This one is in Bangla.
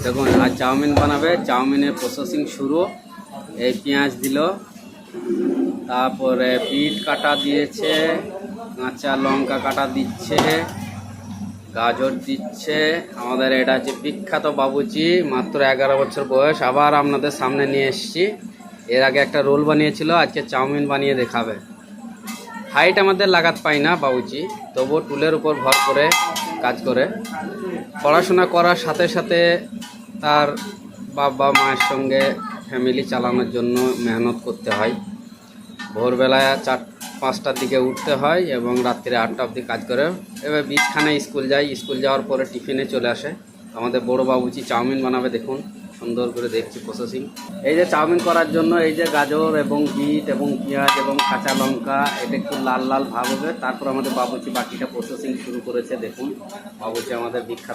দেখুন আর চাউমিন বানাবে, চাউমিনের প্রসেসিং শুরু। এই পেঁয়াজ দিল, তারপরে বিট কাটা দিয়েছে, কাঁচা লঙ্কা কাটা দিচ্ছে, গাজর দিচ্ছে। আমাদের এটা হচ্ছে বিখ্যাত বাবুচি, মাত্র 11 বছর বয়স। আবার আপনাদের সামনে নিয়ে এসেছি। এর আগে একটা রোল বানিয়েছিল, আজকে চাউমিন বানিয়ে দেখাবে। হাইট আমাদের লাগাত পাই না বাবুচি, তবুও টুলের উপর ভর করে কাজ করে। পড়াশোনা করার সাথে সাথে তার বাবা মায়ের সঙ্গে ফ্যামিলি চালানোর জন্য মেহনত করতে হয়। ভোরবেলায় 4-5টার দিকে উঠতে হয় এবং রাত্রে 8টা অবধি কাজ করে। এবার 20খানে স্কুল যায়, স্কুল যাওয়ার পরে টিফিনে চলে আসে। আমাদের বড় বাবুচি চাউমিন বানাবে, দেখুন সুন্দর করে দেখছি প্রসেসিং। এই যে চাউমিন করার জন্য এই যে গাজর এবং বিট এবং পেঁয়াজ এবং কাঁচা লঙ্কা, এটা একটু লাল লাল ভাব হবে। তারপর আমাদের বাবুচি বাকিটা প্রসেসিং শুরু করেছে। দেখুন বাবুচি আমাদের বিখ্যাত